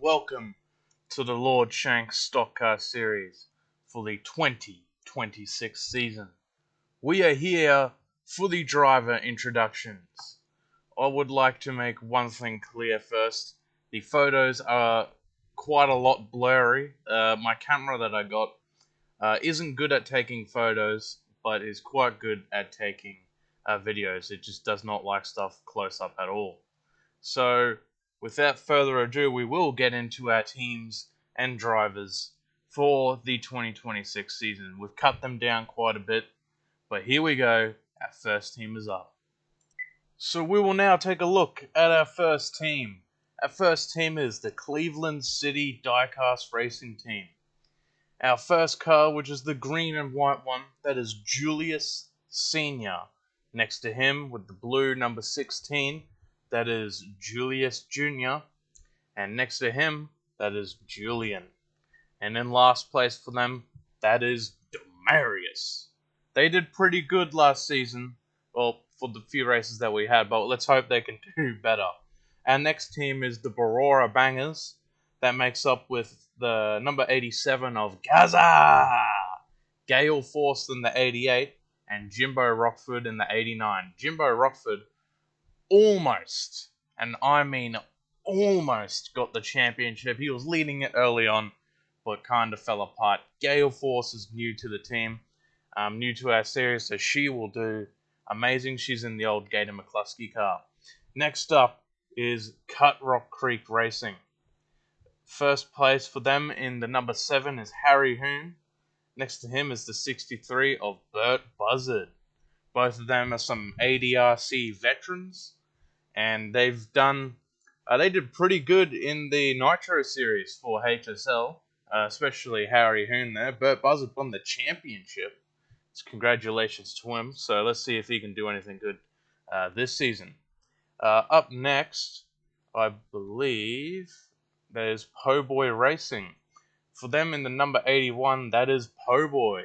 welcome to the Lord Shank Stock Car Series for the 2026 season. We are here for the driver introductions. I would like to make one thing clear first. The photos are quite a lot blurry. My camera that I got isn't good at taking photos, but is quite good at taking videos. It just does not like stuff close up at all. So, without further ado, we will get into our teams and drivers for the 2026 season. We've cut them down quite a bit, but here we go. Our first team is up. So, we will now take a look at our first team. Our first team is the Cleveland City Diecast Racing Team. Our first car, which is the green and white one, that is Julius Sr. Next to him, with the blue number 16, that is Julius Jr. And next to him, that is Julian. And in last place for them, that is Demarius. They did pretty good last season, well, for the few races that we had, but let's hope they can do better. Our next team is the Barora Bangers. That makes up with the number 87 of Gaza, Gale Force in the 88, and Jimbo Rockford in the 89. Jimbo Rockford almost, and I mean almost, got the championship. He was leading it early on, but kind of fell apart. Gale Force is new to the team, new to our series, so she will do amazing. She's in the old Gator McCluskey car. Next up is Cut Rock Creek Racing. First place for them in the number 7 is Harry Hoon. Next to him is the 63 of Bert Buzzard. Both of them are some ADRC veterans, and they did pretty good in the Nitro series for HSL, especially Harry Hoon there. Bert Buzzard won the championship. So congratulations to him. So let's see if he can do anything good this season. Up next, I believe there's Po Boy Racing. For them in the number 81, that is Po Boy.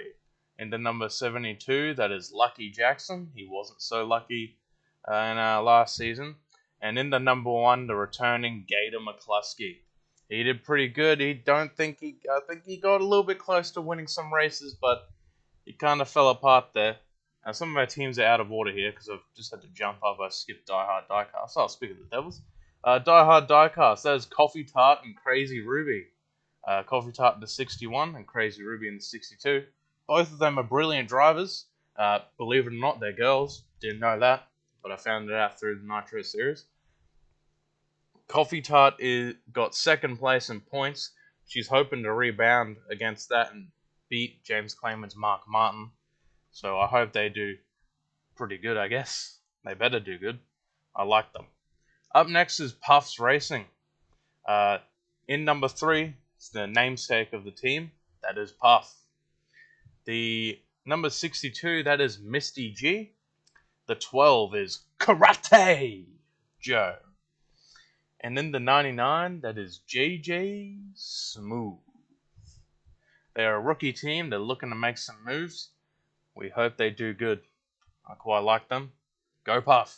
In the number 72, that is Lucky Jackson. He wasn't so lucky in our last season. And in the number 1, the returning Gator McCluskey. He did pretty good. I think he got a little bit close to winning some races, but he kind of fell apart there. Now, some of our teams are out of order here because I've just had to jump up. I skipped Die Hard Diecast. Oh, speak of the Devils. Die Hard Diecast, that is Coffee Tart and Crazy Ruby. Coffee Tart in the 61 and Crazy Ruby in the 62. Both of them are brilliant drivers. Believe it or not, they're girls. Didn't know that, but I found it out through the Nitro series. Coffee Tart got second place in points. She's hoping to rebound against that and beat James Clayman's Mark Martin. So I hope they do pretty good, I guess. They better do good. I like them. Up next is Puffs Racing. In number 3, it's the namesake of the team. That is Puff. The number 62, that is Misty G. The 12 is Karate Joe. And in the 99, that is JJ Smooth. They're a rookie team. They're looking to make some moves. We hope they do good. I quite like them. Go Puff.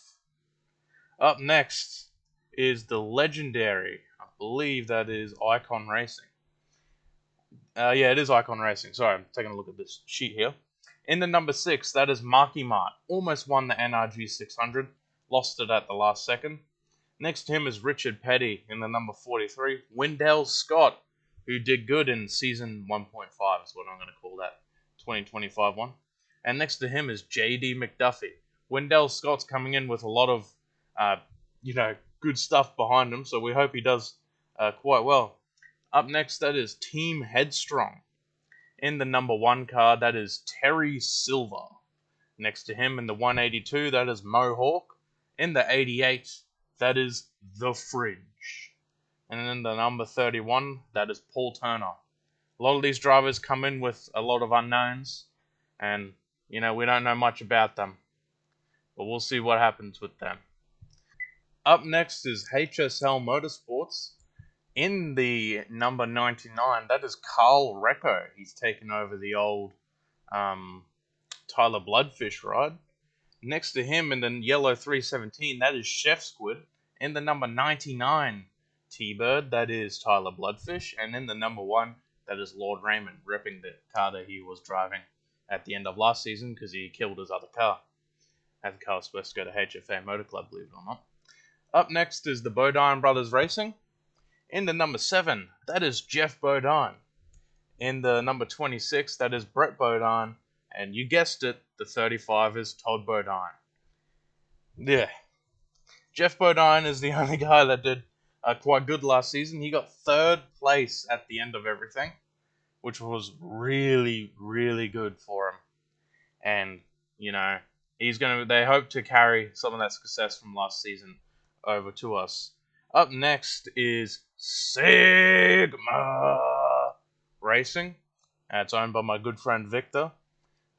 Up next is the legendary, I believe that is Icon Racing. Yeah, it is Icon Racing. Sorry, I'm taking a look at this sheet here. In the number 6, that is Marky Mart. Almost won the NRG 600. Lost it at the last second. Next to him is Richard Petty in the number 43. Wendell Scott, who did good in season 1.5 is what I'm going to call that 2025 one. And next to him is JD McDuffie. Wendell Scott's coming in with a lot of good stuff behind him, so we hope he does quite well. Up next, that is Team Headstrong. In the number 1 car, that is Terry Silver. Next to him in the 182, that is Mohawk. In the 88, that is The Fridge. And in the number 31, that is Paul Turner. A lot of these drivers come in with a lot of unknowns, and we don't know much about them. But we'll see what happens with them. Up next is HSL Motorsports. In the number 99, that is Carl Recco. He's taken over the old Tyler Bloodfish ride. Next to him in the yellow 317, that is Chef Squid. In the number 99, T-Bird, that is Tyler Bloodfish, and in the number 1, that is Lord Raymond, repping the car that he was driving at the end of last season because he killed his other car. That car was supposed to go to HFA Motor Club, believe it or not. Up next is the Bodine Brothers Racing. In the number 7, that is Jeff Bodine. In the number 26, that is Brett Bodine. And you guessed it, the 35 is Todd Bodine. Yeah. Jeff Bodine is the only guy that did quite good last season. He got 3rd place at the end of everything, which was really, really good for him. And, you know, they hope to carry some of that success from last season over to us. Up next is Sigma Racing. It's owned by my good friend Victor.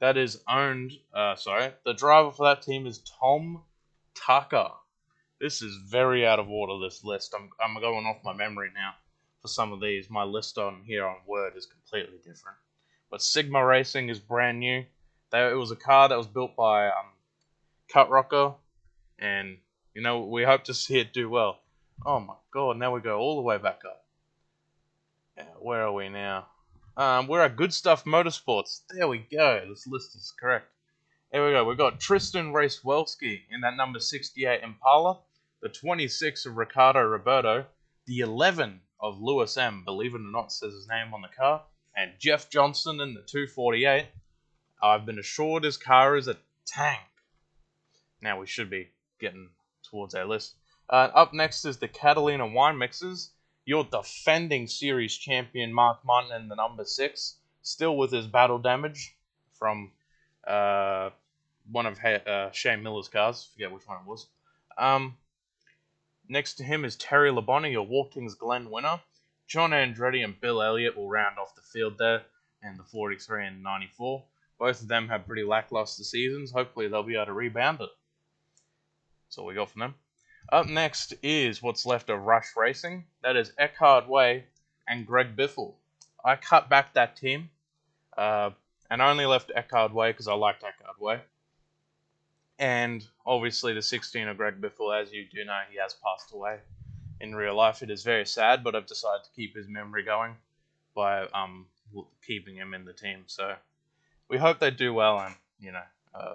That is the driver for that team is Tom Tucker. This is very out of order, this list. I'm going off my memory now for some of these. My list on here on Word is completely different. But Sigma Racing is brand new. It was a car that was built by Cut Rocker, and we hope to see it do well. Oh my god, now we go all the way back up. Where are we now? We're at Good Stuff Motorsports. There we go. This list is correct. Here we go. We've got Tristan Racewelski in that number 68 Impala, the 26 of Ricardo Roberto, the 11 of Lewis M. Believe it or not, says his name on the car, and Jeff Johnson in the 248. I've been assured his car is a tank. Now we should be getting towards our list. Up next is the Catalina Wine Mixers. Your defending series champion Mark Martin in the number 6, still with his battle damage from one of Shane Miller's cars. Forget which one it was. Next to him is Terry Labonte, your Watkins Glen winner. John Andretti and Bill Elliott will round off the field there in the 43 and 94. Both of them have pretty lackluster seasons. Hopefully they'll be able to rebound it. That's all we got from them. Up next is what's left of Rush Racing. That is Eckhard Way and Greg Biffle. I cut back that team and only left Eckhard Way because I liked Eckhard Way. And obviously the 16 of Greg Biffle, as you do know, he has passed away in real life. It is very sad, but I've decided to keep his memory going by keeping him in the team. So we hope they do well, and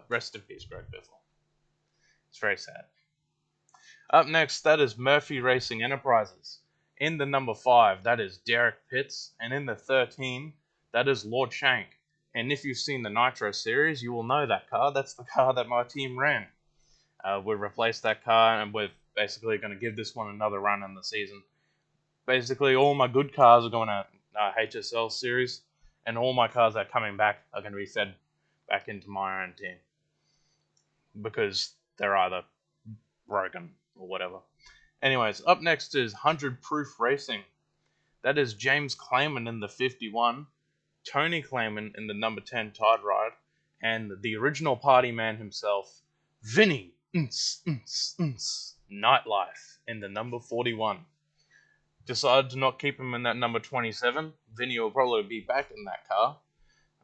rest in peace, Greg Biffle. It's very sad. Up next, that is Murphy Racing Enterprises. In the number 5, that is Derek Pitts. And in the 13, that is Lord Shank. And if you've seen the Nitro series, you will know that car. That's the car that my team ran. We've replaced that car, and we're basically going to give this one another run in the season. Basically, all my good cars are going to HSL series, and all my cars that are coming back are going to be fed back into my own team. Because they're either broken or whatever. Anyways, up next is 100 Proof Racing. That is James Clayman in the 51, Tony Clayman in the number 10 Tide Ride, and the original party man himself, Vinny Nightlife in the number 41. Decided to not keep him in that number 27. Vinny will probably be back in that car.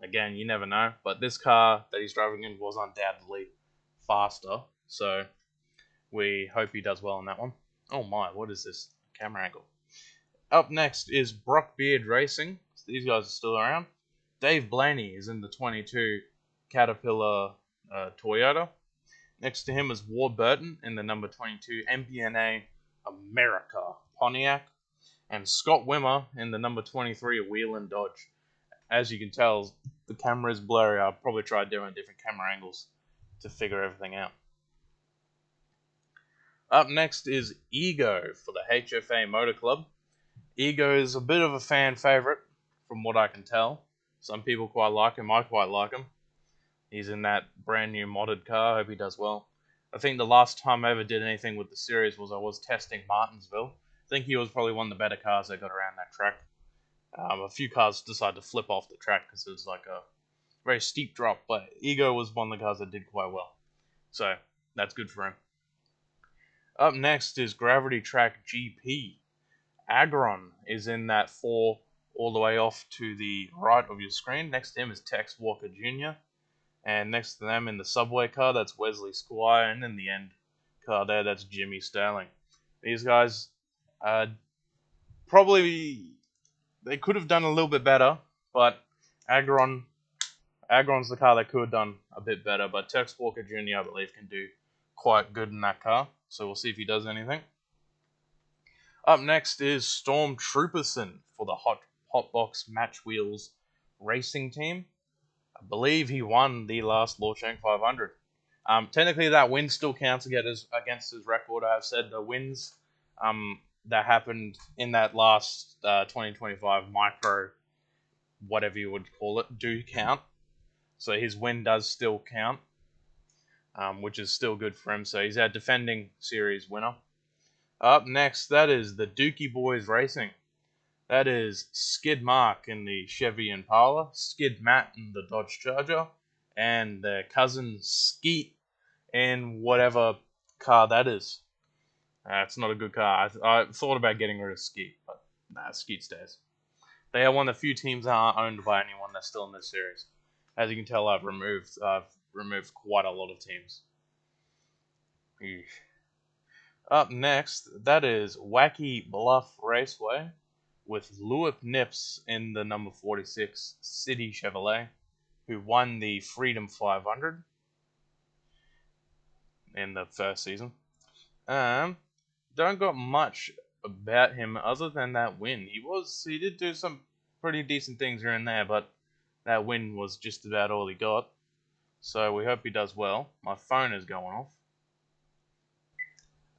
Again, you never know, but this car that he's driving in was undoubtedly faster, so we hope he does well in that one. Oh my, what is this camera angle? Up next is Brock Beard Racing. These guys are still around. Dave Blaney is in the 22 Caterpillar Toyota. Next to him is Ward Burton in the number 22 MPNA America Pontiac. And Scott Wimmer in the number 23 Whelen Dodge. As you can tell, the camera is blurry. I'll probably try doing different camera angles to figure everything out. Up next is Ego for the HFA Motor Club. Ego is a bit of a fan favorite, from what I can tell. Some people quite like him. I quite like him. He's in that brand new modded car. I hope he does well. I think the last time I ever did anything with the series was I was testing Martinsville. I think he was probably one of the better cars that got around that track. A few cars decided to flip off the track because it was like a very steep drop, but Ego was one of the cars that did quite well. So that's good for him. Up next is Gravity Track GP. Agron is in that 4 all the way off to the right of your screen. Next to him is Tex Walker Jr. And next to them in the subway car, that's Wesley Squire. And in the end car there, that's Jimmy Sterling. These guys Probably they could have done a little bit better, but Agron's the car that could have done a bit better. But Tex Walker Jr., I believe, can do quite good in that car. So we'll see if he does anything. Up next is Storm Trooperson for the Hotbox Match Wheels Racing Team. I believe he won the last Lord Shank 500. Technically, that win still counts against his record. I've said the wins that happened in that last 2025 micro, whatever you would call it, do count. So his win does still count, which is still good for him. So he's our defending series winner. Up next, that is the Dookie Boys Racing. That is Skid Mark in the Chevy Impala, Skid Matt in the Dodge Charger, and their cousin Skeet in whatever car that is. It's not a good car. I thought about getting rid of Skeet, but nah, Skeet stays. They are one of the few teams that aren't owned by anyone that's still in this series. As you can tell, I've removed quite a lot of teams. Eesh. Up next, that is Wacky Bluff Raceway with Lewis Nips in the number 46 City Chevrolet, who won the Freedom 500 in the first season. Don't got much about him other than that win. He did do some pretty decent things here and there, but that win was just about all he got. So we hope he does well. My phone is going off.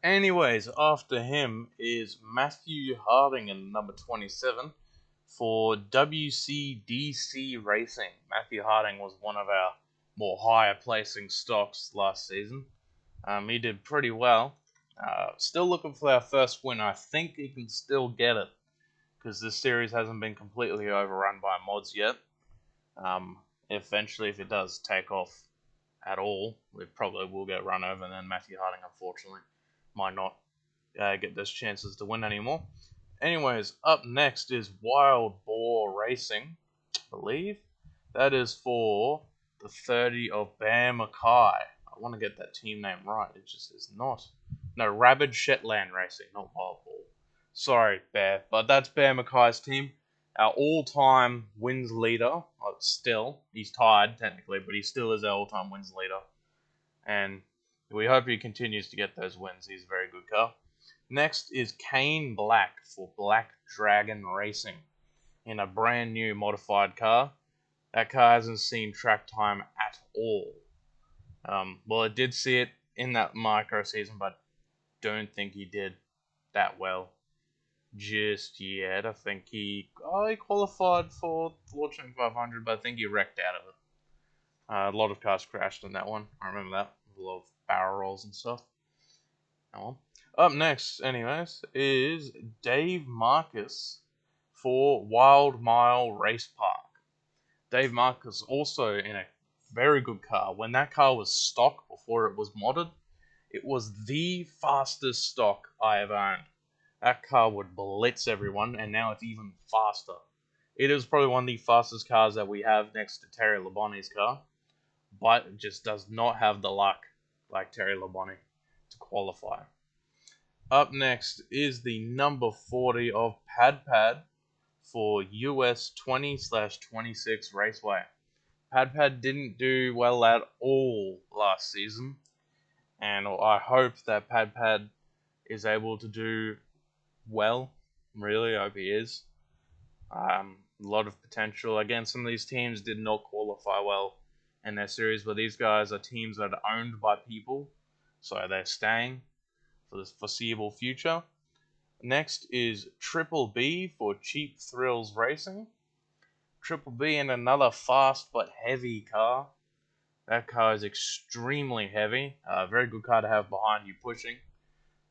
Anyways, after him is Matthew Harding in number 27 for WCDC Racing. Matthew Harding was one of our more higher placing stocks last season. He did pretty well. Still looking for our first win. I think he can still get it because this series hasn't been completely overrun by mods yet. Eventually, if it does take off at all, we probably will get run over, and then Matthew Harding, unfortunately, might not get those chances to win anymore. Anyways, up next is Wild Boar Racing, I believe. That is for the 30 of Bear Mackay. I want to get that team name right. It just is not. No, Rabid Shetland Racing, not Wild Boar. Sorry, Bear, but that's Bear Mackay's team. Our all-time wins leader. Still, he's tied technically, but he still is our all-time wins leader. And we hope he continues to get those wins. He's a very good car. Next is Kane Black for Black Dragon Racing in a brand new modified car. That car hasn't seen track time at all. Well, it did see it in that micro season, but don't think he did that well just yet. I think he qualified for Lord Shank 500, but I think he wrecked out of it. A lot of cars crashed in that one. I remember that. A lot of barrel rolls and stuff. Oh, well. Up next, anyways, is Dave Marcus for Wild Mile Race Park. Dave Marcus also in a very good car. When that car was stock before it was modded, it was the fastest stock I have owned. That car would blitz everyone, and now it's even faster. It is probably one of the fastest cars that we have next to Terry Labonte's car, but it just does not have the luck like Terry Labonte to qualify. Up next is the number 40 of Pad for US 20/26 Raceway. Pad didn't do well at all last season, and I hope that Pad is able to do well. Really hope he is. A lot of potential. Again, some of these teams did not qualify well in their series, but these guys are teams that are owned by people, so they're staying for the foreseeable future. Next is Triple B for Cheap Thrills Racing. Triple B in another fast but heavy car. That car is extremely heavy. Very good car to have behind you pushing.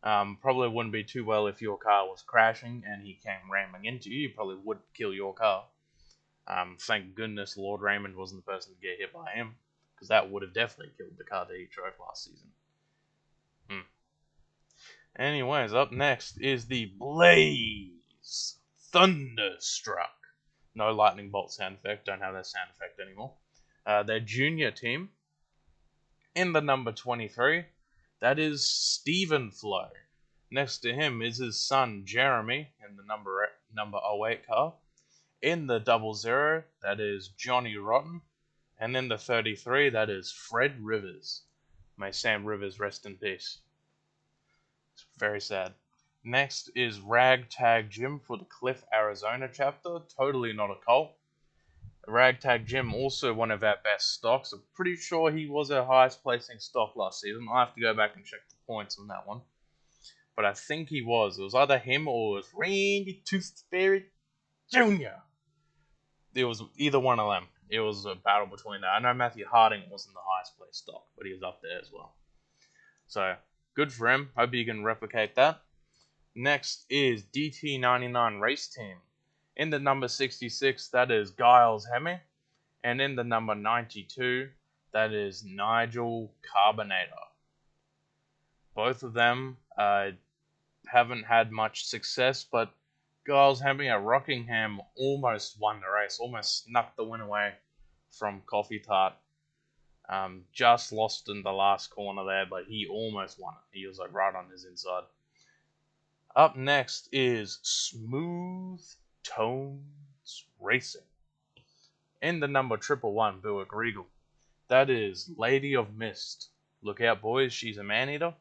Probably wouldn't be too well if your car was crashing and he came ramming into you. You probably would kill your car. Thank goodness Lord Raymond wasn't the person to get hit by him, because that would have definitely killed the car that he drove last season. Anyways, up next is the Blaze Thunderstruck. No lightning bolt sound effect. Don't have that sound effect anymore. Their junior team in the number 23. That is Stephen Flow. Next to him is his son Jeremy in the number 08 car. In the 00, that is Johnny Rotten. And in the 33, that is Fred Rivers. May Sam Rivers rest in peace. It's very sad. Next is Ragtag Jim for the Cliff, Arizona chapter. Totally not a cult. Ragtag Jim, also one of our best stocks. I'm pretty sure he was our highest placing stock last season. I have to go back and check the points on that one. But I think he was. It was either him or it was Randy Tooth Fairy Jr. It was either one of them. It was a battle between that. I know Matthew Harding wasn't the highest placed stock, but he was up there as well. So, good for him. Hope you can replicate that. Next is DT99 Race Team. In the number 66, that is Giles Hemme. And in the number 92, that is Nigel Carbonator. Both of them haven't had much success, but Giles Hemme at Rockingham almost won the race, almost snuck the win away from Coffee Tart. Just lost in the last corner there, but he almost won it. He was like right on his inside. Up next is Smooth Tones Racing. In the number 111 Buick Regal, that is Lady of Mist. Look out, boys, she's a man-eater.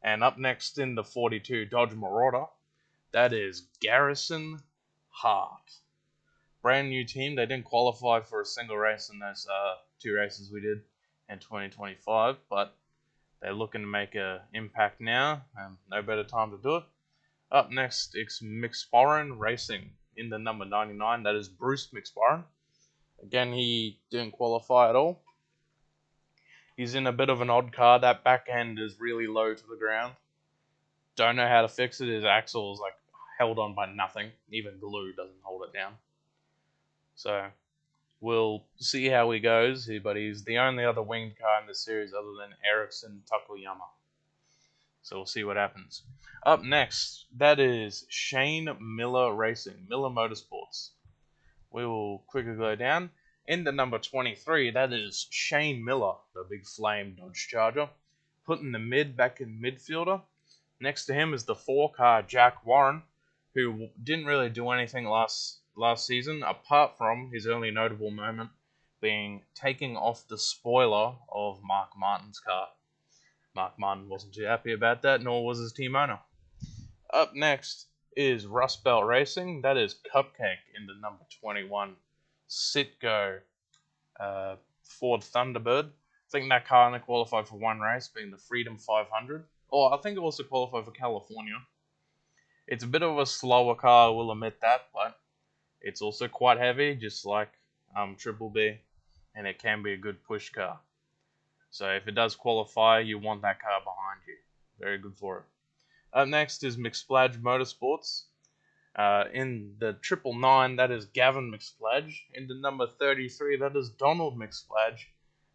And up next in the 42 Dodge Marauder, that is Garrison Hart. Brand new team. They didn't qualify for a single race in those 2 races we did in 2025, but they're looking to make an impact now, and no better time to do it. Up next, it's McSporran Racing in the number 99. That is Bruce McSporran. Again, he didn't qualify at all. He's in a bit of an odd car. That back end is really low to the ground. Don't know how to fix it. His axle is like held on by nothing. Even glue doesn't hold it down. So we'll see how he goes. But he's the only other winged car in the series other than Ericsson Takayama. So we'll see what happens. Up next, that is Shane Miller Racing, Miller Motorsports. We will quickly go down. In the number 23, that is Shane Miller, the big flame Dodge Charger. Putting the mid back in midfielder. Next to him is the 4-car Jack Warren, who didn't really do anything last season, apart from his only notable moment being taking off the spoiler of Mark Martin's car. Mark Martin wasn't too happy about that, nor was his team owner. Up next is Rust Belt Racing. That is Cupcake in the number 21 Citgo Ford Thunderbird. I think that car only qualified for one race, being the Freedom 500. Or I think it also qualified for California. It's a bit of a slower car, I will admit that, but it's also quite heavy, just like Triple B, and it can be a good push car. So if it does qualify, you want that car behind you. Very good for it. Up next is McSplage Motorsports. In the 999, that is Gavin McSplage. In the number 33, that is Donald McSplage.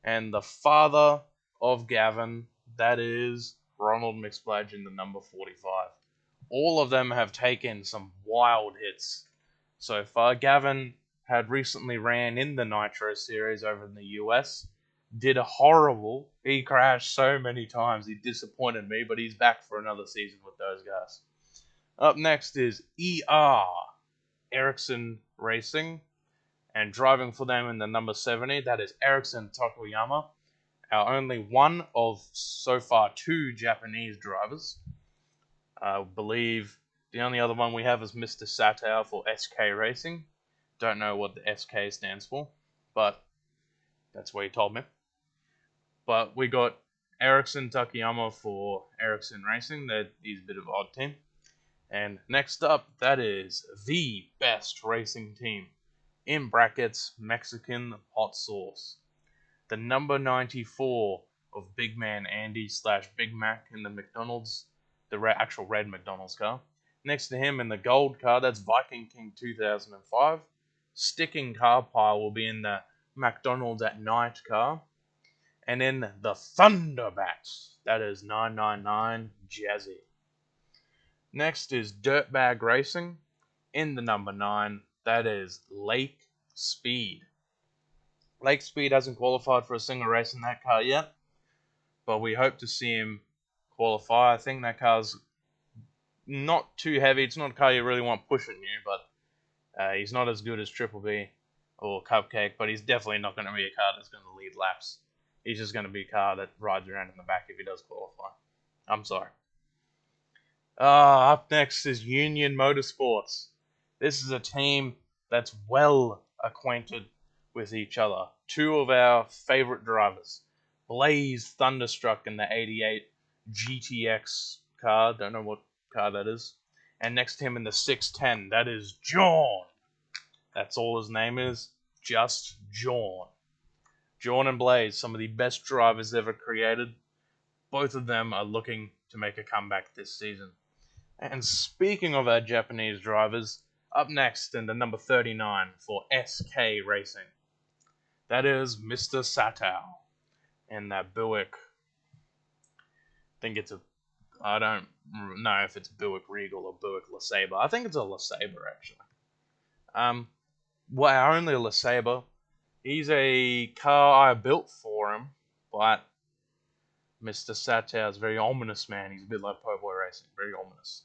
And the father of Gavin, that is Ronald McSplage in the number 45. All of them have taken some wild hits so far. Gavin had recently ran in the Nitro Series over in the US. Did a horrible. He crashed so many times. He disappointed me, but he's back for another season with those guys. Up next is ER Ericsson Racing, and driving for them in the number 70, that is Ericsson Takayama, our only one of so far 2 Japanese drivers. I believe the only other one we have is Mr. Satow for SK Racing. Don't know what the SK stands for, but that's what he told me. But we got Ericsson Takayama for Ericsson Racing. He's a bit of an odd team. And next up, that is the best racing team. In brackets, Mexican Hot Sauce. The number 94 of Big Man Andy / Big Mac in the McDonald's, the actual red McDonald's car. Next to him in the gold car, that's Viking King 2005. Sticking car pile will be in the McDonald's at Night car. And in the Thunderbat, that is 999 Jazzy. Next is Dirtbag Racing. In the number 9, that is Lake Speed. Lake Speed hasn't qualified for a single race in that car yet, but we hope to see him qualify. I think that car's not too heavy. It's not a car you really want pushing you, but he's not as good as Triple B or Cupcake, but he's definitely not going to be a car that's going to lead laps. He's just going to be a car that rides around in the back if he does qualify. I'm sorry. Up next is Union Motorsports. This is a team that's well acquainted with each other. Two of our favorite drivers, Blaze Thunderstruck in the 88 GTX car. Don't know what car that is. And next to him in the 610, that is John. That's all his name is. Just John. John and Blaze, some of the best drivers ever created. Both of them are looking to make a comeback this season. And speaking of our Japanese drivers, up next in the number 39 for SK Racing, that is Mr. Satow in that Buick. I don't know if it's Buick Regal or Buick LeSabre. I think it's a LeSabre actually. Well, only a LeSabre. He's a car I built for him, but Mr. Satow is a very ominous man. He's a bit like Po' Boy Racing, very ominous.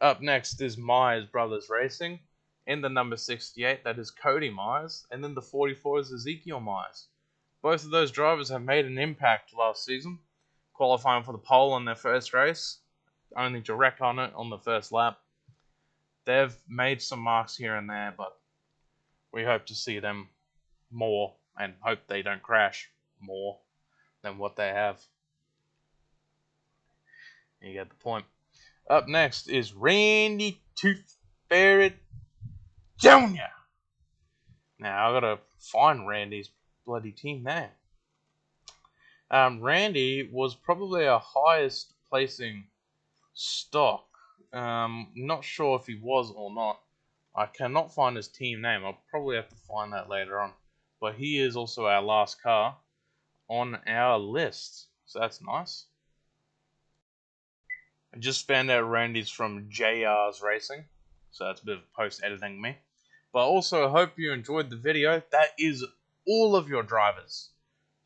Up next is Myers Brothers Racing. In the number 68, that is Cody Myers. And then the 44 is Ezekiel Myers. Both of those drivers have made an impact last season, qualifying for the pole in their first race, only to wreck on it on the first lap. They've made some marks here and there, but we hope to see them more and hope they don't crash more than what they have. You get the point. Up next is Randy Tooth Barrett Jr. Now, I gotta find Randy's bloody team name. Randy was probably our highest placing stock. Not sure if he was or not. I cannot find his team name. I'll probably have to find that later on. But he is also our last car on our list. So that's nice. I just found out Randy's from JR's Racing. So that's a bit of post-editing me. But also, I hope you enjoyed the video. That is all of your drivers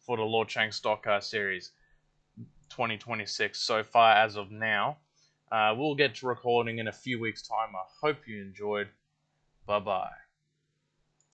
for the Lord Shank Stock Car Series 2026 so far as of now. We'll get to recording in a few weeks' time. I hope you enjoyed. Bye-bye.